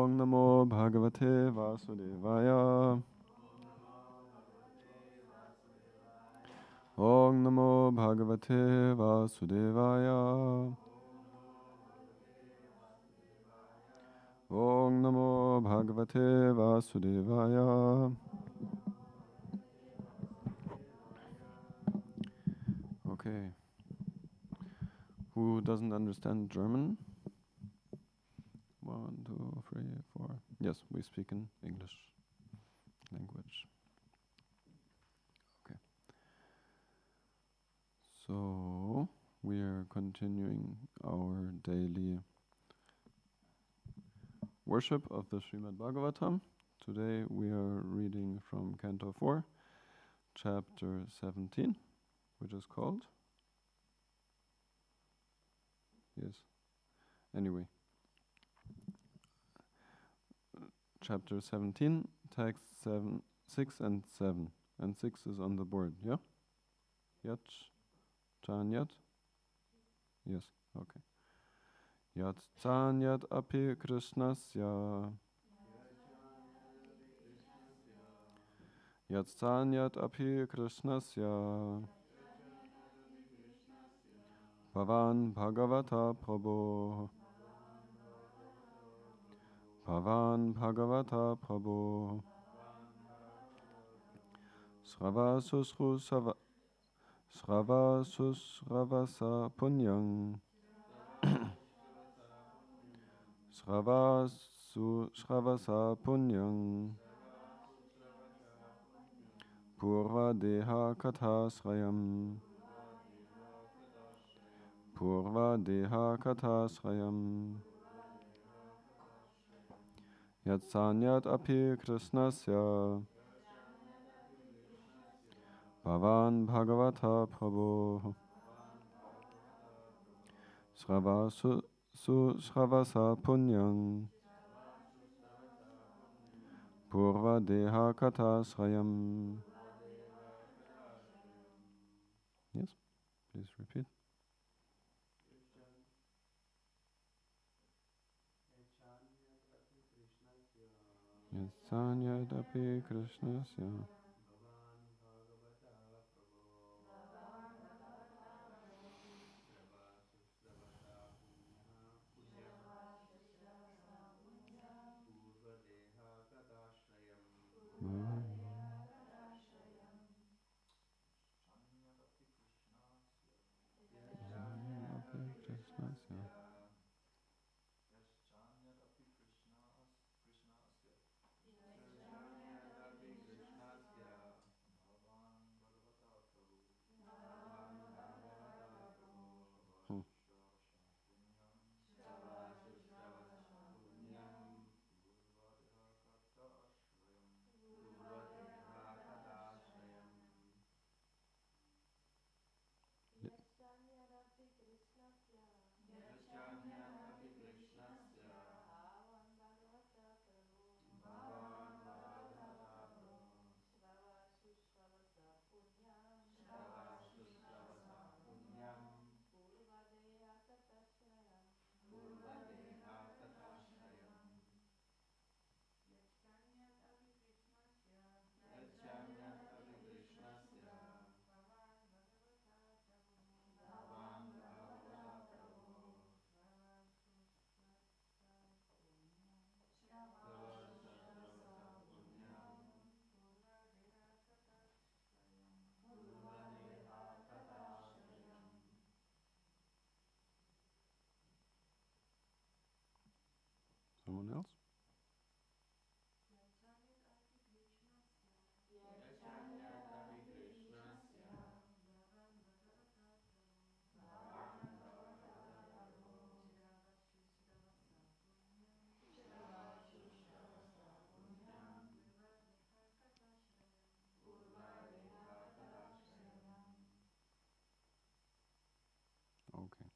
Om Namo Bhagavate Vasudevaya. Om Namo Bhagavate Vasudevaya. Om Namo Bhagavate Vasudevaya. Okay. Who doesn't understand German? 1, 2, 3, 4. Yes, we speak in English language. Okay. So we are continuing our daily worship of the Srimad Bhagavatam. Today we are reading from Canto 4, chapter 17, which is called... Yes. Anyway. Chapter 17, text 6 and 7. And 6 is on the board, yeah? Yat? Chan yat? Yes, okay. Yat chan yat api krishnasya. Yat chan yat api krishnasya. Bhavan Bhagavata Prabhu. Bhavan Bhagavata Prabhu. Srava susravasa punyang. Srava susravasa punyang. Purva deha kathasrayam. Purva deha kathasrayam. Yat sanyat api krishnasya. Bhavan Bhagavata Prabhu. Srava susravasa punyang. Purva deha kathasrayam. Yes, please repeat. Yat sanyat api krishnasya. Someone else? Okay.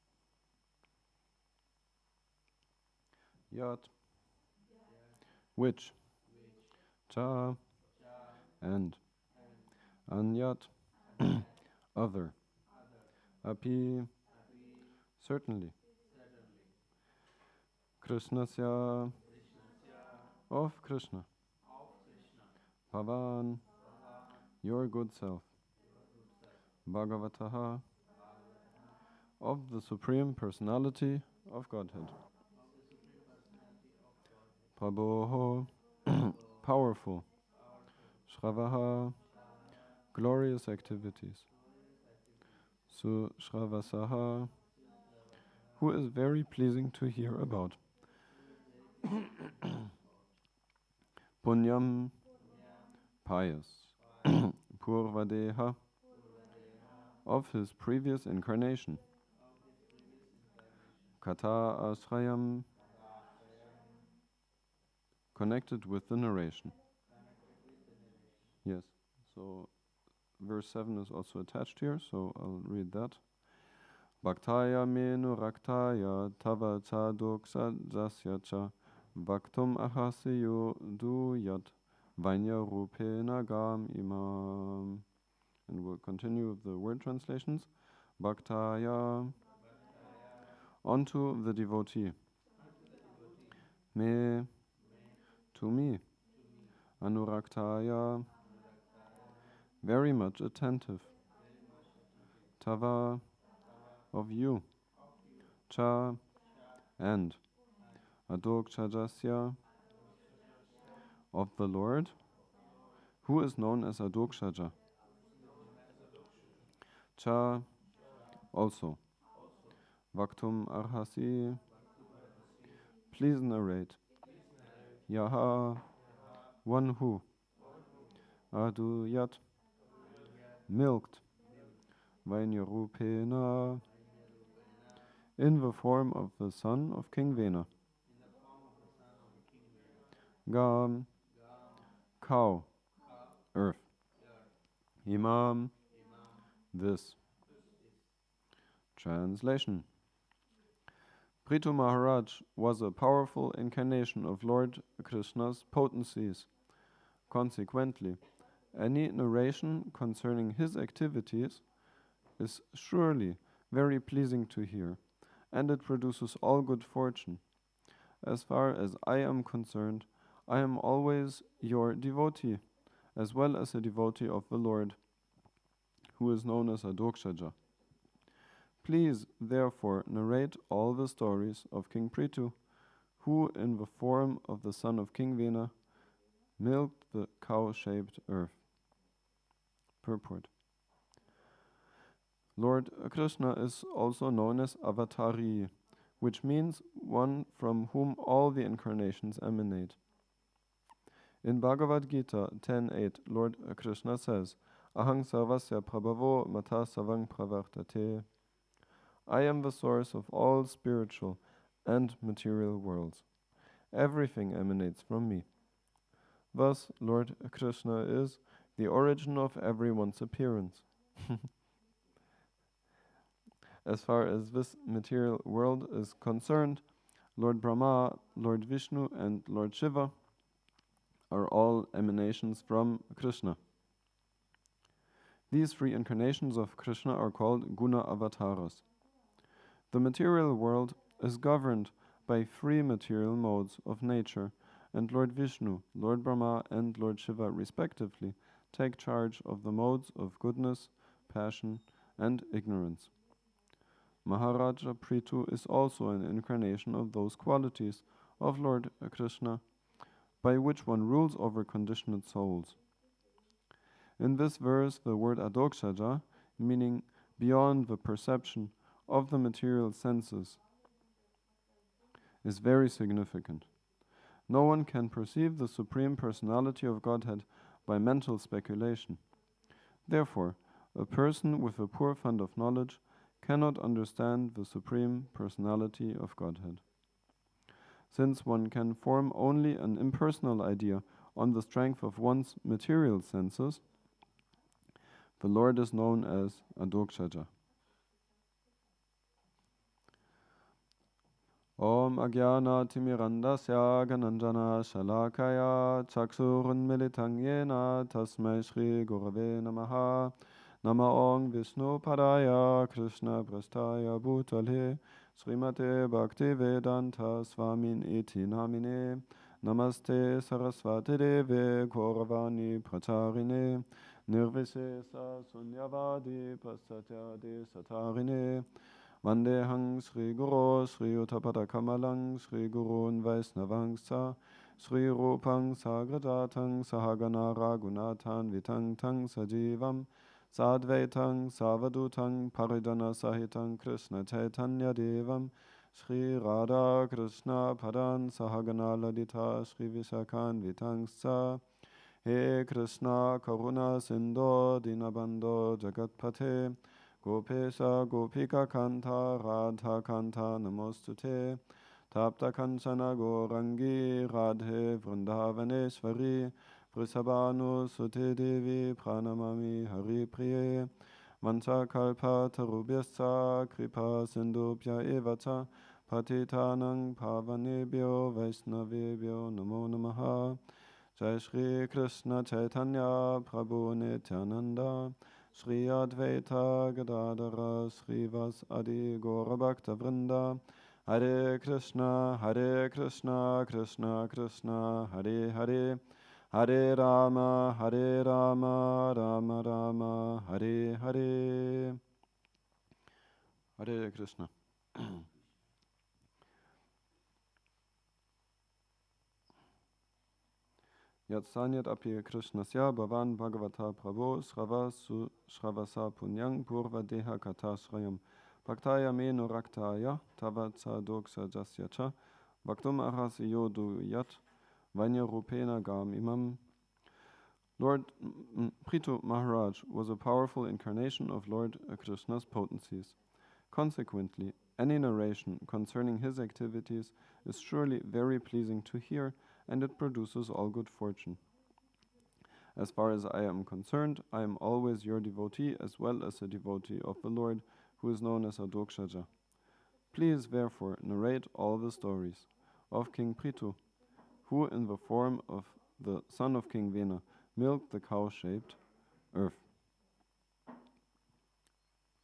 Yat. Which. Cha. And. Anyat. Other. Api. Certainly. Krishnasya. of Krishna, Bhavan, your good self, Bhagavataha, of the Supreme Personality of Godhead, Prabhu, powerful, Shravaha, glorious activities, Sushravasaha, who is very pleasing to hear about, Punyam, pious, Purvadeha, of his previous incarnation, Kata Ashrayam, connected with the narration. Yes, so verse 7 is also attached here, so I'll read that. Bhaktaya menu raktaya tava chadoksa jasyacha bhaktum ahasiyo duyat vanya rupena gam imam. And we'll continue with the word translations. Bhaktaya, unto the devotee. Me, to me. Anuraktaya, very much attentive. Tava, of you. Cha, and. Adokshajasya, of the Lord, who is known as Adokshaja. Cha, also. Vaktum arhasi, please narrate. Yaha, one who. Aduyat, milked. Vainarupena, in the form of the son of King Vena. Gam, cow, earth. Imam, this. Translation. Prithu Maharaj was a powerful incarnation of Lord Krishna's potencies. Consequently, any narration concerning his activities is surely very pleasing to hear, and it produces all good fortune. As far as I am concerned, I am always your devotee, as well as a devotee of the Lord, who is known as Adokshaja. Please, therefore, narrate all the stories of King Prithu, who, in the form of the son of King Vena, milked the cow-shaped earth. Purport. Lord Krishna is also known as Avatari, which means one from whom all the incarnations emanate. In Bhagavad Gita 10.8, Lord Krishna says, Ahang sarvasya prabhavo mata savang pravartate. I am the source of all spiritual and material worlds. Everything emanates from me. Thus, Lord Krishna is the origin of everyone's appearance. As far as this material world is concerned, Lord Brahma, Lord Vishnu, and Lord Shiva are all emanations from Krishna. These three incarnations of Krishna are called Guna Avatars. The material world is governed by three material modes of nature, and Lord Vishnu, Lord Brahma, and Lord Shiva respectively take charge of the modes of goodness, passion, and ignorance. Maharaja Prithu is also an incarnation of those qualities of Lord Krishna, by which one rules over conditioned souls. In this verse, the word Adokshaja, meaning beyond the perception of the material senses, is very significant. No one can perceive the Supreme Personality of Godhead by mental speculation. Therefore, a person with a poor fund of knowledge cannot understand the Supreme Personality of Godhead. Since one can form only an impersonal idea on the strength of one's material senses, the Lord is known as Adokshaja. Om Agyana Timirandasya Gananjana Shalakaya Chaksurun Militang Yena Tasmai Shri Gurave Namaha Nama Ong Vishnu Padaya Krishna Prastaya Bhutale Srimate Bhakti Vedanta Swamin Iti Namine Namaste Saraswati Deve Kauravani Pracharine Nirvishesa Sunyavadi Pasatyade Satarine Vandehang Sri Guru Sri Uttapada Kamalang Sri Gurun Vaisnavangsa Sri Rupang Sagradatang Sahagana Raghunathan Vitang Tang Sajivam Sadvaitang Savadutang Paridana Sahitang Krishna Chaitanya Devam Sri Radha Krishna Padan Sahagana Ladita Sri Vishakan Vitangsa He Krishna Karuna Sindho Dinabando Jagatpate Gopesha Gopika Kanta Radha Kanta Namostute Tapta Kanchana Gorangi Radhe Vrindavaneshvari Vrishabhanu Sute Devi Pranamami Hari Priye Vancha Kalpa Tarubhyascha Kripa Sindhubhya Evacha Patitanang Pavanebhyo Vaishnavebhyo Namo Namaha Jai Shri Krishna Chaitanya Prabhu Nityananda Shri Advaita Gadadara Shri Vas Adi Gaura Bhakta Vrinda Hare Krishna Krishna Krishna Hare Hare Hare Rama Rama Rama Hare Hare Hare Krishna. Yatsanyat api Krishnasya Bhavan Bhagavata Prabhu Sravasu Sravasa Punyang Purva Deha Katashrayam Bhaktaya Meno Raktaya Tavatsa Doksa Jasyacha Bhaktum Arasi Yodu Yat Vanya Rupena Gam Imam. Lord Prithu Maharaj was a powerful incarnation of Lord Krishna's potencies. Consequently, any narration concerning his activities is surely very pleasing to hear, and it produces all good fortune. As far as I am concerned, I am always your devotee as well as a devotee of the Lord, who is known as a Dokshaja. Please therefore narrate all the stories of King Prithu, who in the form of the son of King Vena milked the cow-shaped earth.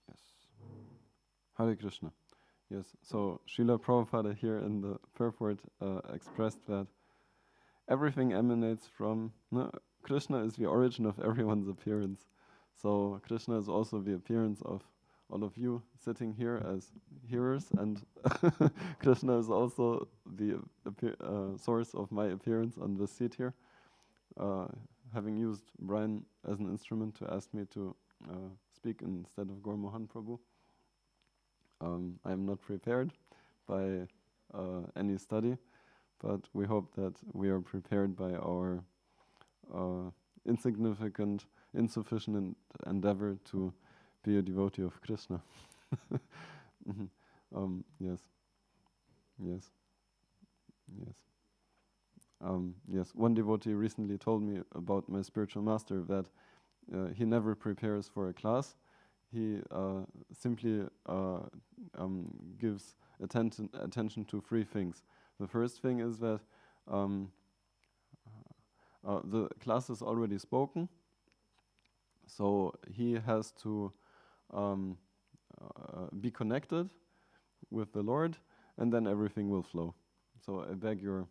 Yes. Hare Krishna. Yes, so Srila Prabhupada here in the purport expressed that everything emanates from Krishna is the origin of everyone's appearance. So Krishna is also the appearance of all of you sitting here as hearers, and Krishna is also the source of my appearance on the seat here. Having used Brian as an instrument to ask me to speak instead of Gaur Mohan Prabhu. I am not prepared by any study, but we hope that we are prepared by our insignificant, insufficient endeavor to be a devotee of Krishna. Yes. Yes, one devotee recently told me about my spiritual master that he never prepares for a class. He simply gives attention to three things. The first thing is that the class is already spoken, so he has to be connected with the Lord, and then everything will flow. So I beg your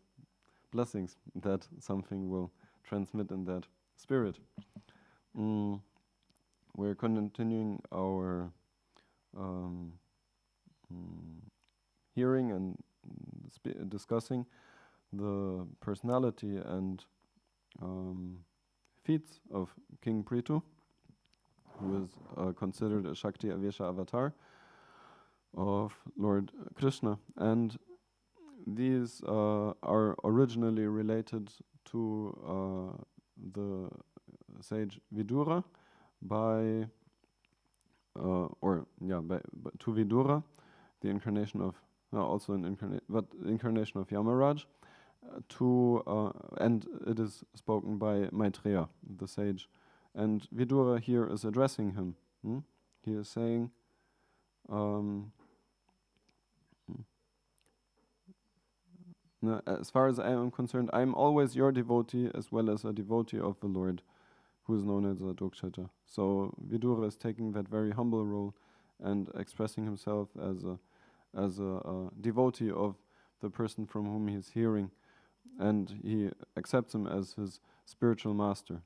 blessings that something will transmit in that spirit. We're continuing our hearing and discussing the personality and feats of King Prithu, who is considered a Shakti Avesha avatar of Lord Krishna. And these are originally related to the sage Vidura to Vidura, the incarnation of incarnation of Yamaraj, and it is spoken by Maitreya, the sage. And Vidura here is addressing him. He is saying, as far as I am concerned, I am always your devotee as well as a devotee of the Lord, who is known as a Dokshaja. So Vidura is taking that very humble role and expressing himself as a devotee of the person from whom he is hearing and he accepts him as his spiritual master.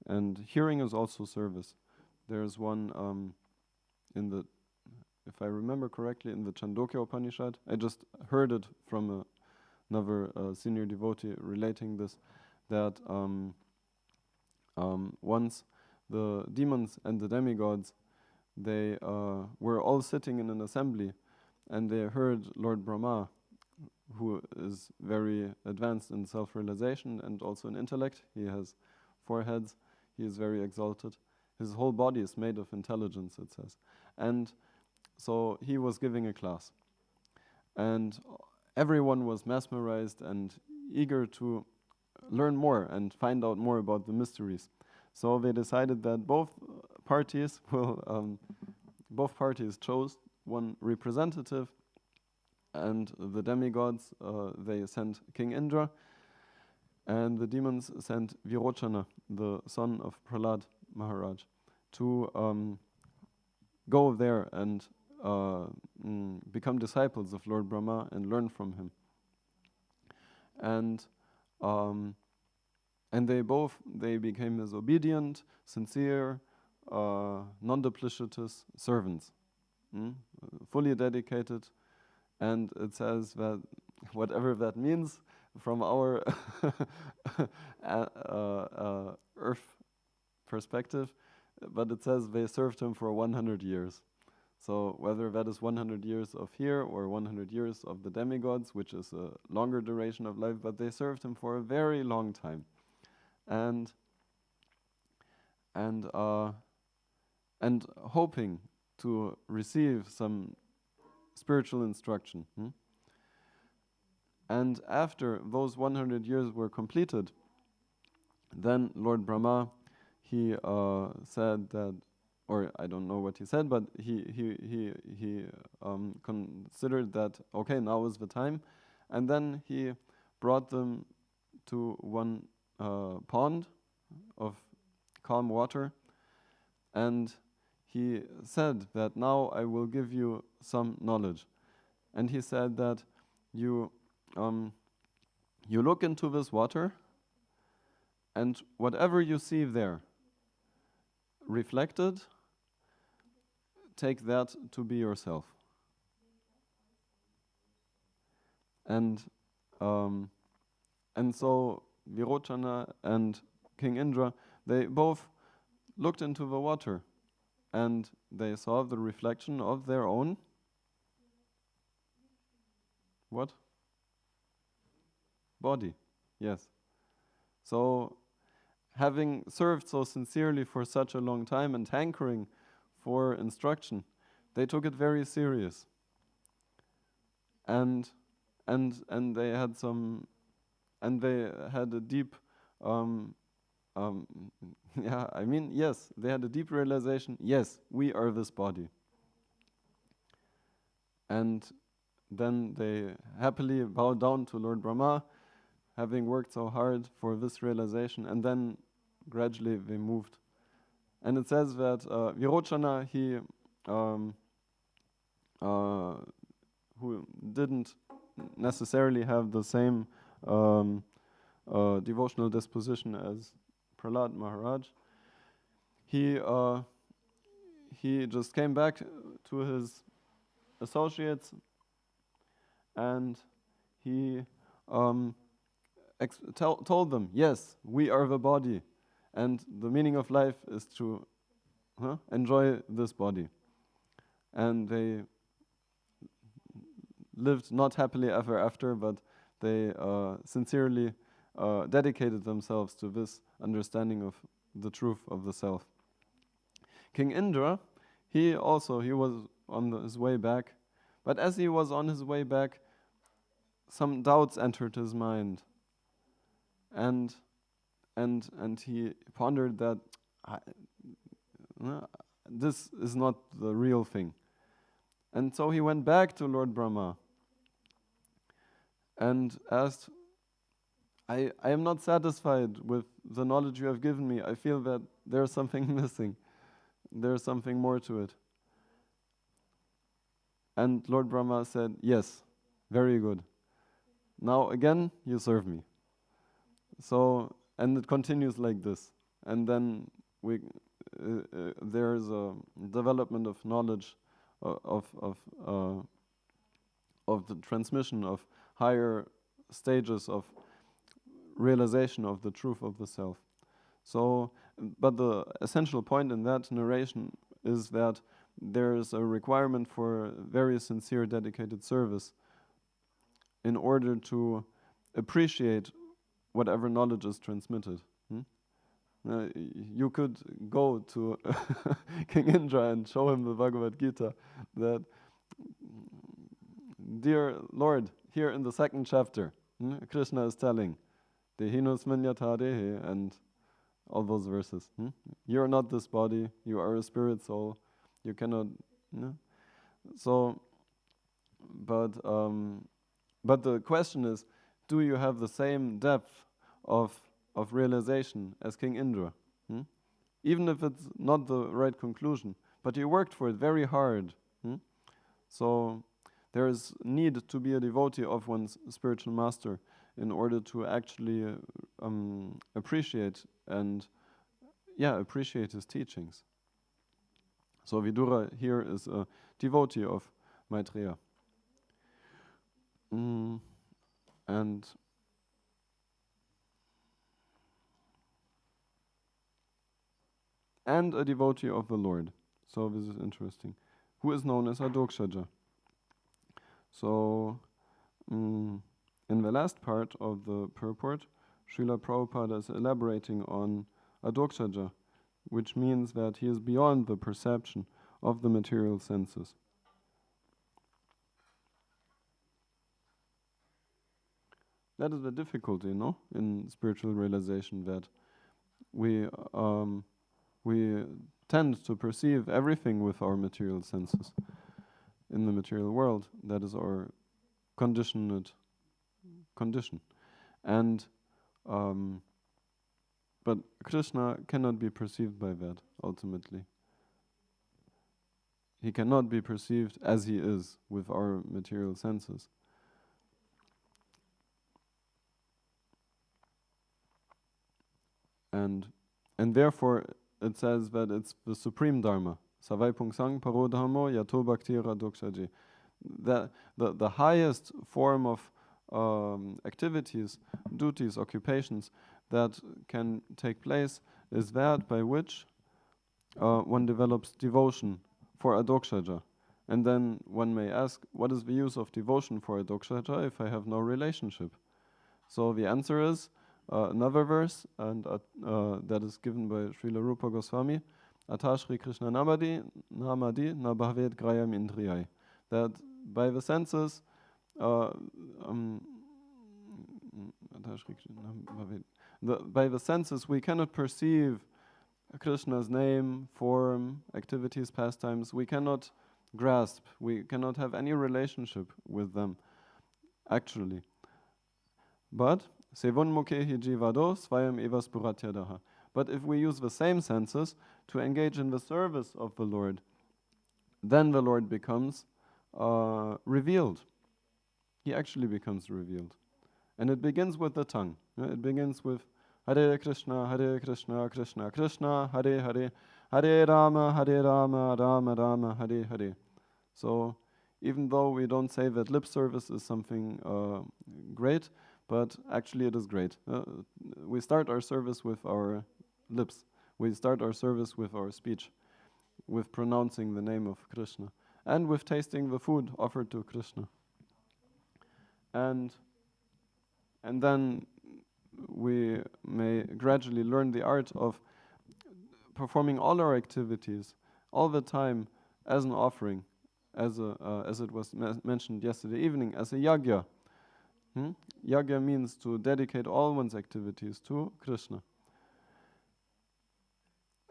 And hearing is also service. There's one in the, if I remember correctly, in the Chandogya Upanishad. I just heard it from another senior devotee relating this, that once the demons and the demigods, they were all sitting in an assembly, and they heard Lord Brahma, who is very advanced in self-realization and also in intellect. He has 4 heads. He is very exalted. His whole body is made of intelligence, it says. And so he was giving a class. And everyone was mesmerized and eager to learn more and find out more about the mysteries. So they decided that both parties chose one representative, and the demigods, they sent King Indra, and the demons sent Virochana, the son of Prahlad Maharaj, to go there and become disciples of Lord Brahma and learn from him. And they became his obedient, sincere, non-duplicitous servants, fully dedicated. And it says that whatever that means from our earth perspective, but it says they served him for 100 years. So whether that is 100 years of here or 100 years of the demigods, which is a longer duration of life, but they served him for a very long time. And hoping to receive some spiritual instruction. And after those 100 years were completed, then Lord Brahma, he said that, or I don't know what he said, but he considered that, okay, now is the time. And then he brought them to one pond of calm water, and he said that now I will give you some knowledge. And he said that you look into this water, and whatever you see there reflected, take that to be yourself. And so Virochana and King Indra, they both looked into the water, and they saw the reflection of their own what? Body, yes. So having served so sincerely for such a long time and hankering for instruction, they took it very serious. And they had a deep yes, they had a deep realization, yes, we are this body. And then they happily bowed down to Lord Brahma, having worked so hard for this realization, and then gradually they moved. And it says that Virochana, he who didn't necessarily have the same devotional disposition as Prahlad Maharaj, he just came back to his associates, and he told them, yes, we are the body, and the meaning of life is to enjoy this body. And they lived not happily ever after, but they sincerely dedicated themselves to this understanding of the truth of the self. King Indra, he was on his way back, but as he was on his way back, some doubts entered his mind, and he pondered that this is not the real thing. And so he went back to Lord Brahma and asked, I am not satisfied with the knowledge you have given me. I feel that there's something missing. There's something more to it. And Lord Brahma said, yes, very good. now again you serve me. So, and it continues like this. And then there's a development of knowledge of the transmission of higher stages of realization of the truth of the self. So, but the essential point in that narration is that there is a requirement for very sincere, dedicated service in order to appreciate whatever knowledge is transmitted. You could go to King Indra and show him the Bhagavad Gita, that, dear Lord, here in the second chapter, Krishna is telling, Dehinus Minyatadehe, and all those verses. You are not this body, you are a spirit soul, you cannot. So, but the question is, do you have the same depth of realization as King Indra? Even if it's not the right conclusion, but you worked for it very hard. So there is need to be a devotee of one's spiritual master in order to actually appreciate and appreciate his teachings. So Vidura here is a devotee of Maitreya. And a devotee of the Lord. So this is interesting. Who is known as Adokshaja. So in the last part of the purport, Srila Prabhupada is elaborating on Adokshaja, which means that he is beyond the perception of the material senses. That is the difficulty, in spiritual realization, that we tend to perceive everything with our material senses in the material world. That is our condition. And but Krishna cannot be perceived by that, ultimately. He cannot be perceived as he is with our material senses. And therefore it says that it's the supreme dharma. Savai pungsang paro dharmo yato bhaktira dokshaji. The highest form of activities, duties, occupations that can take place is that by which one develops devotion for Adokshaja. And then one may ask, what is the use of devotion for Adokshaja if I have no relationship? So the answer is another verse, and that is given by Srila Rupa Goswami, Ata Shri Krishna Namadi na bhavet grayam indriyai. That by the senses, by the senses we cannot perceive Krishna's name, form, activities, pastimes. We cannot grasp, we cannot have any relationship with them, actually. But sevonmukhehi jivado svayam eva spuratyadaha. But if we use the same senses to engage in the service of the Lord, then the Lord becomes revealed. He actually becomes revealed. And it begins with the tongue. It begins with Hare Krishna, Krishna Krishna, Hare Hare, Hare Rama, Rama Rama, Hare Hare. So even though we don't say that lip service is something great, but actually it is great. We start our service with our lips. We start our service with our speech, with pronouncing the name of Krishna, and with tasting the food offered to Krishna. And then we may gradually learn the art of performing all our activities all the time as an offering, as it was mentioned yesterday evening, as a yagya. Yagya means to dedicate all one's activities to Krishna.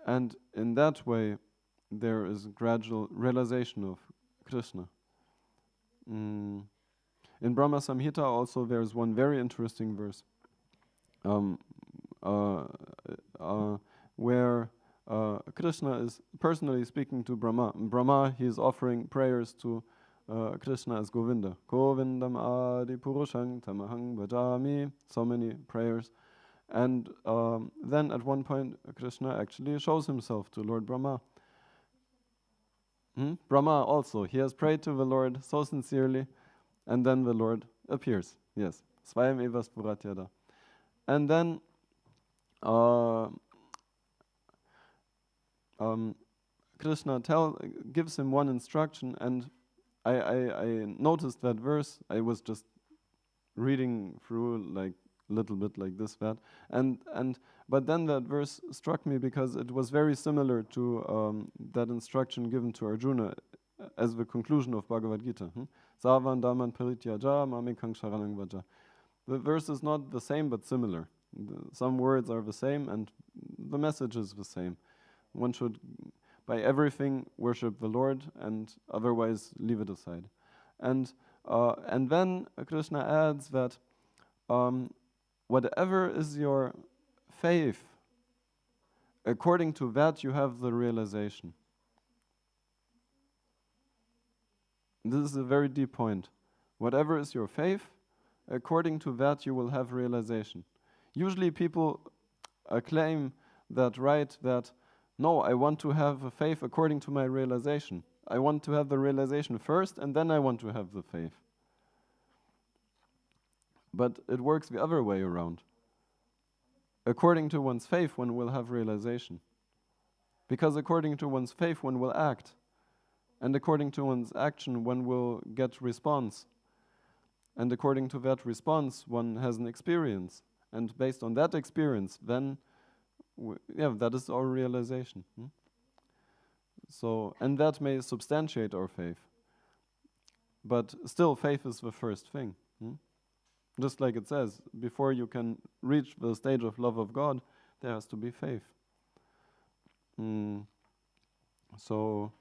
And in that way, there is gradual realization of Krishna. In Brahma Samhita also there is one very interesting verse where Krishna is personally speaking to Brahma. Brahma, he is offering prayers to Krishna as Govinda. Govindam Adi Purushang Tamahang Bhajami. So many prayers. And then at one point, Krishna actually shows himself to Lord Brahma. Brahma also, he has prayed to the Lord so sincerely, and then the Lord appears. Yes. Svayam eva spuratyada. And then Krishna gives him one instruction, and I noticed that verse. I was just reading through like a little bit like this, that, but then that verse struck me because it was very similar to that instruction given to Arjuna as the conclusion of Bhagavad Gita. Savan daman parityaja mamekang sharanang vaja. The verse is not the same but similar. Some words are the same and the message is the same. One should, by everything, worship the Lord and otherwise leave it aside. And then Krishna adds that whatever is your faith, according to that you have the realization. This is a very deep point. Whatever is your faith, according to that you will have realization. Usually people claim that, right, that no, I want to have a faith according to my realization. I want to have the realization first and then I want to have the faith. But it works the other way around. According to one's faith, one will have realization. Because according to one's faith, one will act. And according to one's action, one will get response. And according to that response, one has an experience. And based on that experience, then, that is our realization. So, and that may substantiate our faith. But still, faith is the first thing. Just like it says, before you can reach the stage of love of God, there has to be faith. So,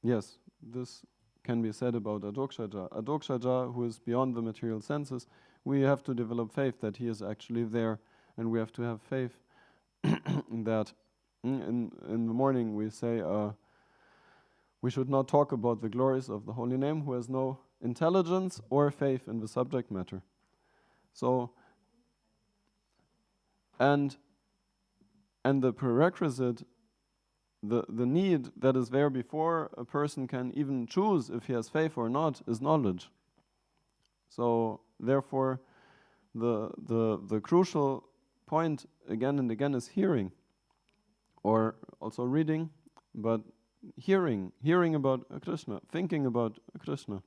yes, this can be said about Adokshaja. Adokshaja, who is beyond the material senses, we have to develop faith that he is actually there, and we have to have faith that in the morning we say we should not talk about the glories of the holy name who has no intelligence or faith in the subject matter. So, and the prerequisite, the need that is there before a person can even choose if he has faith or not is knowledge. So therefore, the crucial point again and again is hearing, or also reading, but hearing about Krishna, thinking about Krishna,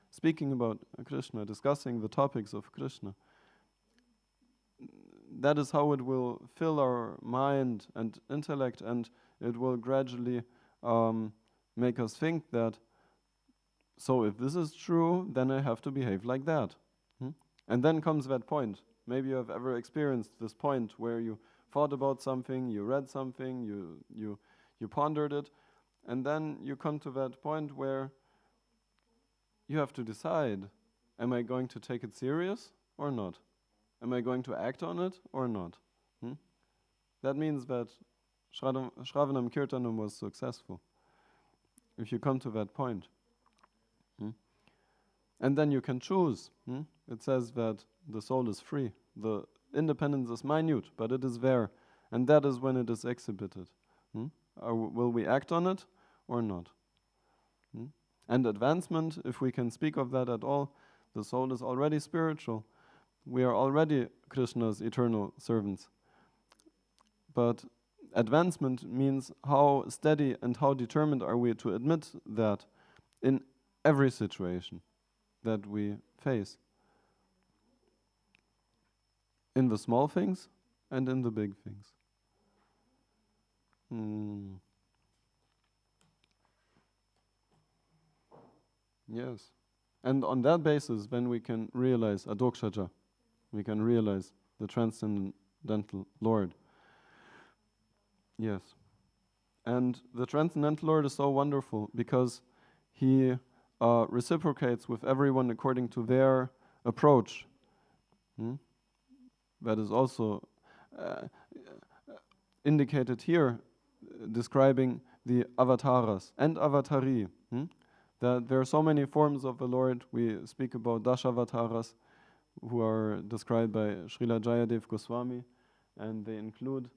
speaking about Krishna, discussing the topics of Krishna. That is how it will fill our mind and intellect, and it will gradually make us think that, so if this is true, then I have to behave like that. And then comes that point. Maybe you have ever experienced this point where you thought about something, you read something, you pondered it, and then you come to that point where you have to decide, am I going to take it serious or not? Am I going to act on it or not? That means that Shravanam Kirtanam was successful. If you come to that point. And then you can choose. It says that the soul is free. The independence is minute, but it is there. And that is when it is exhibited. Will we act on it or not? And advancement, if we can speak of that at all, the soul is already spiritual. We are already Krishna's eternal servants. But advancement means how steady and how determined are we to admit that in every situation that we face. In the small things and in the big things. Yes. And on that basis, then we can realize Adokshaja. We can realize the transcendental Lord. Yes. And the transcendental Lord is so wonderful because he reciprocates with everyone according to their approach. That is also indicated here, describing the avatars and avatari. that there are so many forms of the Lord. We speak about Dashavataras, who are described by Srila Jayadev Goswami, and they include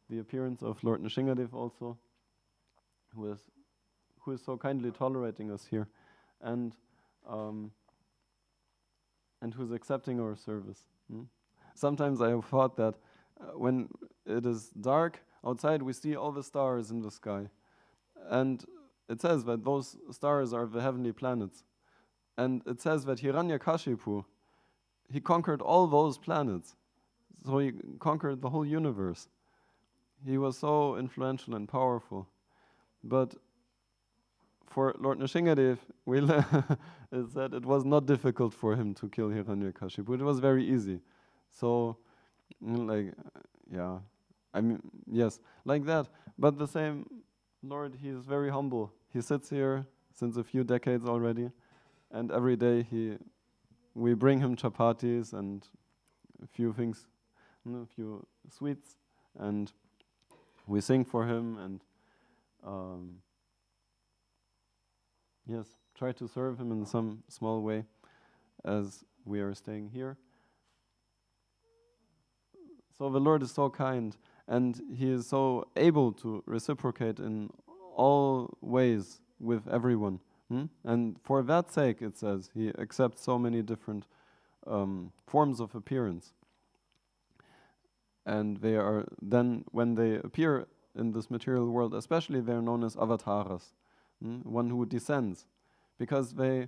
the appearance of Lord Nrsingadev also, who is so kindly tolerating us here, and who's accepting our service. Sometimes I have thought that when it is dark outside, we see all the stars in the sky, and it says that those stars are the heavenly planets, and it says that Hiranyakashipu, he conquered all those planets, so he conquered the whole universe. He was so influential and powerful, but for Lord Nrsingadev, it said it was not difficult for him to kill Hiranyakashipu. It was very easy. So, yes, like that. But the same Lord, he is very humble. He sits here since a few decades already, and every day we bring him chapatis and a few things, a few sweets, and we sing for him, and yes, try to serve him in some small way as we are staying here. So the Lord is so kind, and he is so able to reciprocate in all ways with everyone. And for that sake, it says, he accepts so many different forms of appearance. And they are then, when they appear in this material world, especially they are known as avatars, one who descends, because they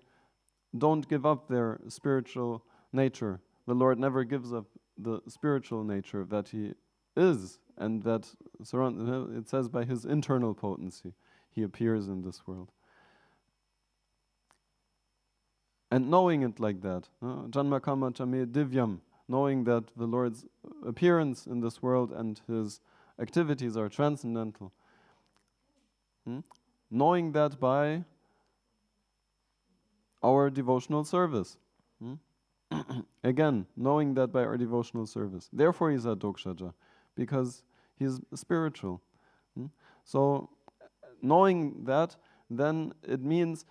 don't give up their spiritual nature. The Lord never gives up the spiritual nature that he is, and that it says by his internal potency he appears in this world. And knowing it like that, Janma Kama Chame Divyam, knowing that the Lord's appearance in this world and his activities are transcendental. Knowing that by our devotional service. Again, knowing that by our devotional service. Therefore he's a Dokshaja, because he's spiritual. So, knowing that, then it means,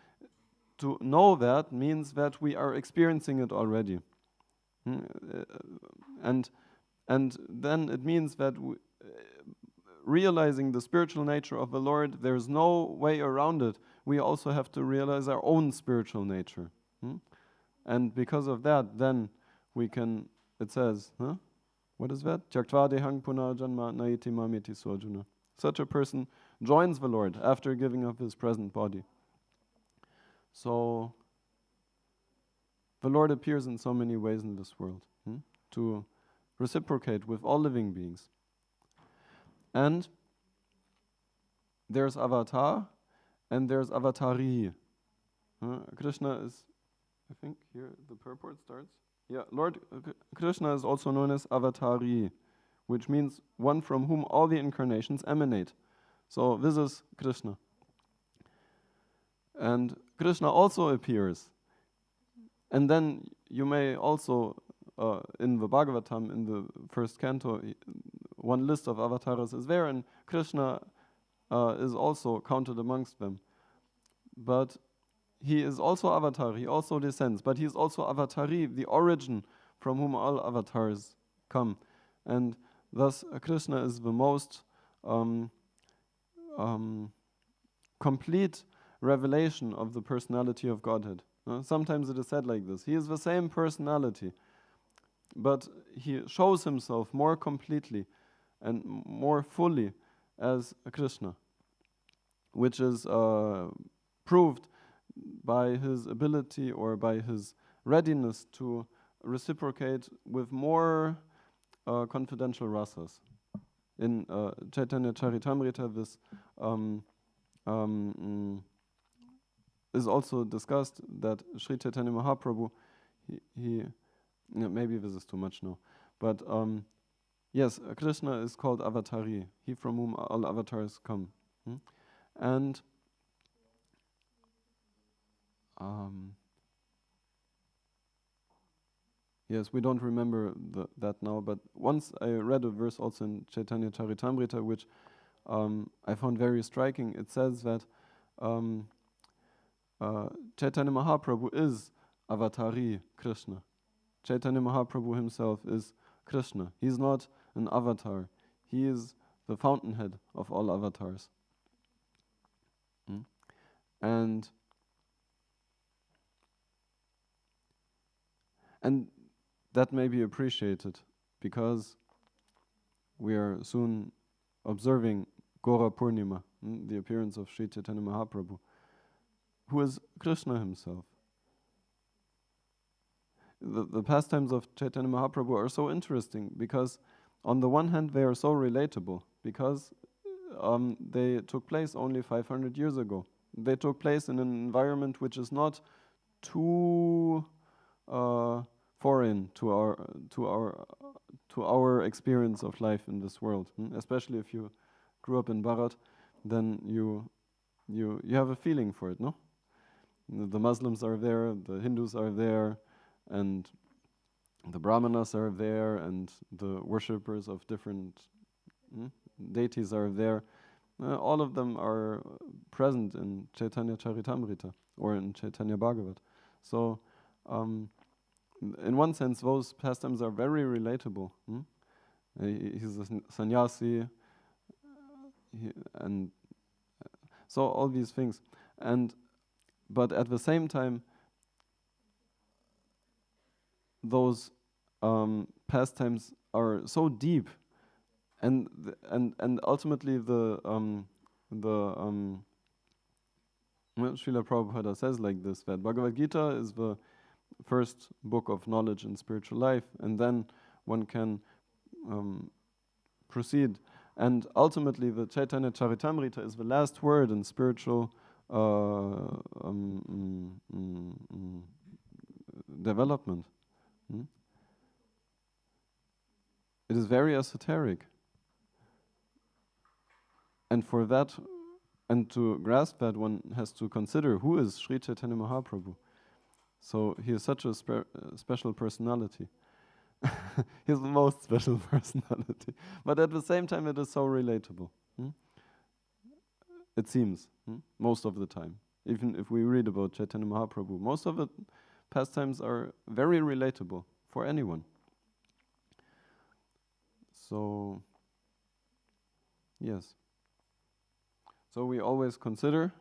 to know that means that we are experiencing it already. And then it means that realizing the spiritual nature of the Lord, there's no way around it. We also have to realize our own spiritual nature. And because of that, then we can, it says, what is that? Tyaktva dehang punarjanma naiti mamiti sojuna. Such a person joins the Lord after giving up his present body. So, the Lord appears in so many ways in this world, to reciprocate with all living beings. And there's avatar, and there's avatari. Krishna is, I think here the purport starts. Yeah, Lord Krishna is also known as avatari, which means one from whom all the incarnations emanate. So this is Krishna. And Krishna also appears. And then you may also, in the Bhagavatam, in the first canto, one list of avatars is there, and Krishna is also counted amongst them. But he is also avatar, he also descends, but he is also avatari, the origin from whom all avatars come. And thus Krishna is the most complete revelation of the personality of Godhead. Sometimes it is said like this: he is the same personality, but he shows himself more completely and more fully as Krishna, which is proved by his ability or by his readiness to reciprocate with more confidential rasas. In Chaitanya Charitamrita, this is also discussed, that Sri Chaitanya Mahaprabhu, he maybe this is too much now, but yes, Krishna is called Avatari, he from whom all avatars come. And yes, we don't remember that now, but once I read a verse also in Chaitanya Charitamrita, which I found very striking. It says that Chaitanya Mahaprabhu is Avatari Krishna. Chaitanya Mahaprabhu himself is Krishna. He's not an avatar. He is the fountainhead of all avatars. And that may be appreciated because we are soon observing Gora Purnima, the appearance of Sri Chaitanya Mahaprabhu, who is Krishna himself. The pastimes of Chaitanya Mahaprabhu are so interesting because on the one hand they are so relatable because they took place only 500 years ago. They took place in an environment which is not too foreign to our experience of life in this world. Especially if you grew up in Bharat, then you have a feeling for it, no? The Muslims are there, the Hindus are there, and the Brahmanas are there, and the worshippers of different deities are there. All of them are present in Chaitanya Charitamrita or in Chaitanya Bhagavat. So, in one sense, those pastimes are very relatable. He's a sannyasi, and so all these things. But at the same time, those pastimes are so deep, and ultimately Srila Prabhupada says like this, that Bhagavad Gita is the first book of knowledge in spiritual life, and then one can proceed. And ultimately, the Chaitanya Charitamrita is the last word in spiritual development. It is very esoteric. And for that, and to grasp that, one has to consider who is Sri Chaitanya Mahaprabhu. So he is such a special personality. He's the most special personality. But at the same time, it is so relatable. It seems, most of the time. Even if we read about Chaitanya Mahaprabhu, most of the pastimes are very relatable for anyone. So, yes. So we always consider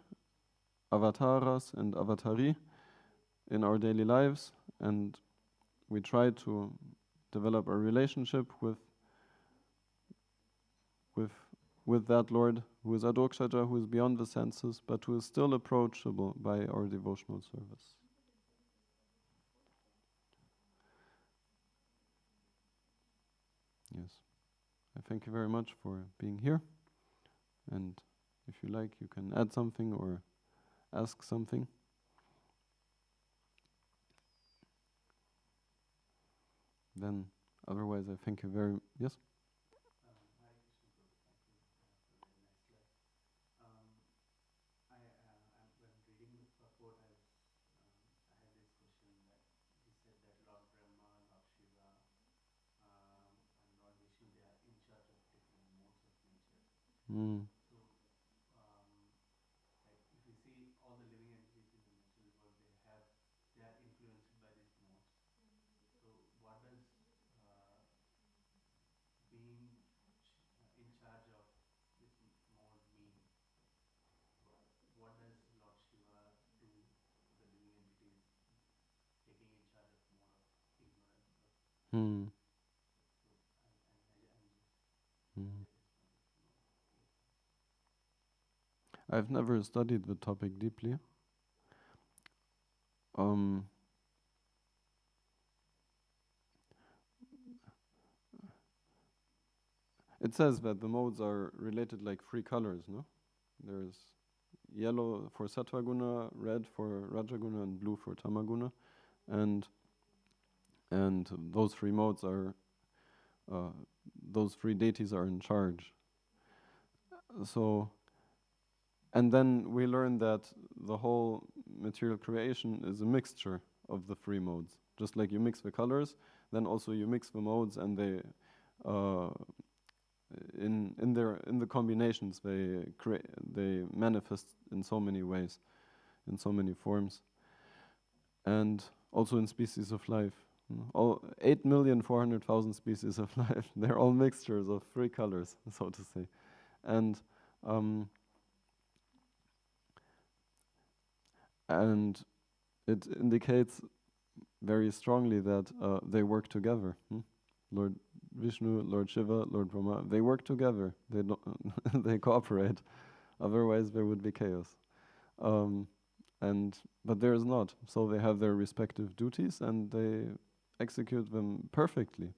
avataras and avatari in our daily lives, and we try to develop a relationship with that Lord who is Adokshaja, who is beyond the senses, but who is still approachable by our devotional service. Yes. I thank you very much for being here, and if you like, you can add something or ask something. Then, otherwise, I thank you very much. Yes? Mm. If you see all the living entities in the material world, they are influenced by these modes. So, what does being in charge of this mode mean? What does Lord Shiva do to the living entities, taking in charge of mode of ignorance? Mm. I've never studied the topic deeply. It says that the modes are related like three colors, no? There's yellow for Sattva Guna, red for Rajaguna, and blue for Tamaguna. And those three modes are, those three deities are in charge. So, and then we learn that the whole material creation is a mixture of the three modes. Just like you mix the colors, then also you mix the modes, and they, in the combinations, they manifest in so many ways. in so many forms, and also in species of life. All 8,400,000 species of life. They're all mixtures of three colors, so to say, and and it indicates very strongly that they work together. Lord Vishnu, Lord Shiva, Lord Brahma, they work together. They don't they cooperate. Otherwise, there would be chaos. But there is not. So they have their respective duties and they execute them perfectly.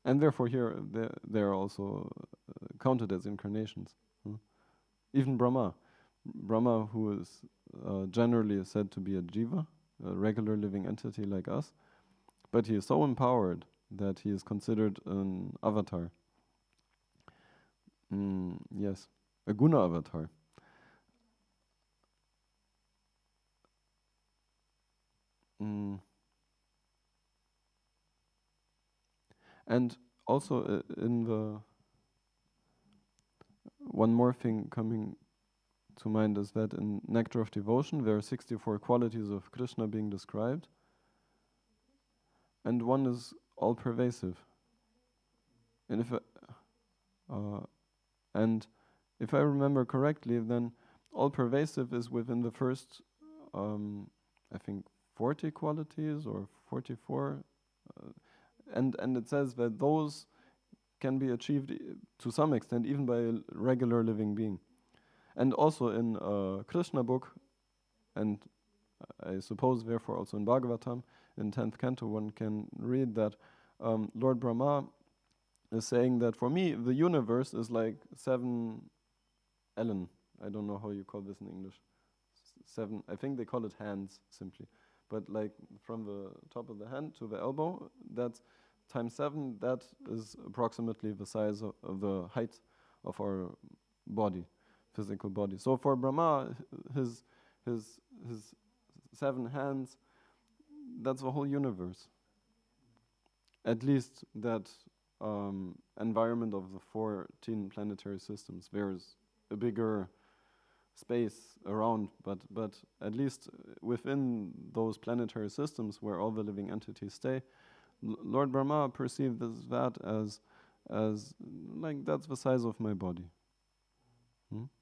And therefore, here they are also counted as incarnations. Even Brahma, who is generally said to be a jiva, a regular living entity like us, but he is so empowered that he is considered an avatar. Yes, a guna avatar. And also in the one more thing coming to mind is that in Nectar of Devotion there are 64 qualities of Krishna being described, and one is all pervasive. And if I remember correctly, then all pervasive is within the first, I think 40 qualities or 44, and it says that those can be achieved to some extent even by a regular living being. And also in Krishna book, and I suppose therefore also in Bhagavatam, in 10th canto, one can read that Lord Brahma is saying that for me the universe is like 7 ellen. I don't know how you call this in English. 7, I think they call it hands simply. But like from the top of the hand to the elbow, that's times 7, that is approximately the size of the height of our body, physical body. So for Brahma, his 7 hands, that's the whole universe. At least that environment of the 14 planetary systems. There's a bigger space around, but at least within those planetary systems where all the living entities stay, Lord Brahma perceived that as like that's the size of my body.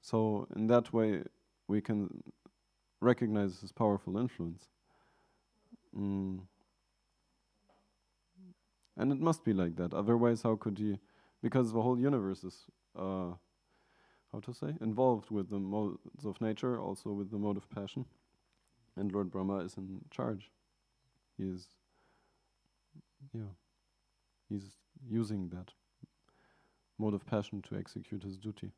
So in that way we can recognize his powerful influence. And it must be like that. Otherwise, how could he? Because the whole universe is, how to say, involved with the modes of nature, also with the mode of passion. And Lord Brahma is in charge. He is, he's using that mode of passion to execute his duty.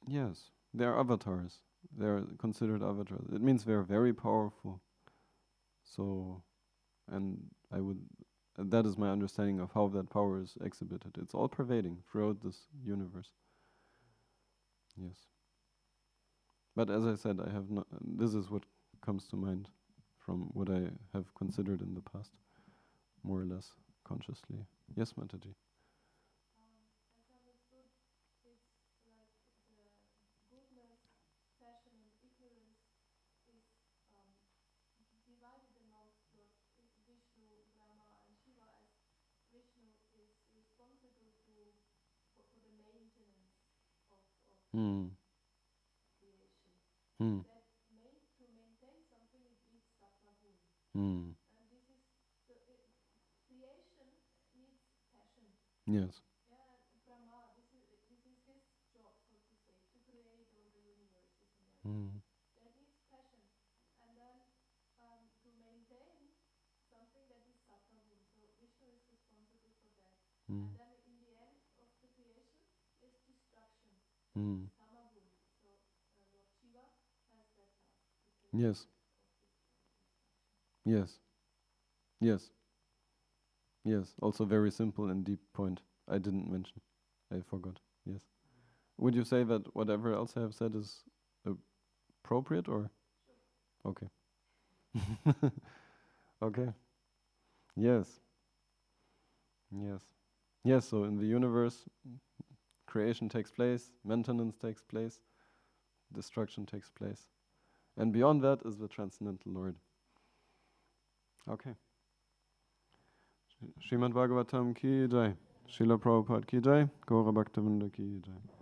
Yes, they are avatars. They are considered avatars. It means they are very powerful. So, and that is my understanding of how that power is exhibited. It's all pervading throughout this universe. Yes. But as I said, this is what comes to mind from what I have considered in the past, more or less consciously. Yes, Mataji. As understood, it's like the goodness, passion, and ignorance is divided amongst Lord Vishnu, Brahma, and Shiva, as Vishnu is responsible for the maintenance of creation. That to maintain something, it needs sattva gun. And this is creation needs passion. Yes. Brahma, this is his job, so to say, to create all the universes and everything. That needs passion, and then to maintain something that is sattva gun. So Vishnu is responsible for that. And then in the end of the creation is destruction. It's tama gun. So Lord Shiva has that task to take care of this destruction. Yes. Yes. Yes. Also very simple and deep point. I didn't mention. I forgot. Yes. Would you say that whatever else I have said is appropriate or? Sure. Okay. Okay. Yes. Yes. Yes, so in the universe, creation takes place, maintenance takes place, destruction takes place. And beyond that is the Transcendental Lord. Okay. Srimad Bhagavatam ki jai. Srila Prabhupada ki jai. Gaura Bhaktivinoda ki jai.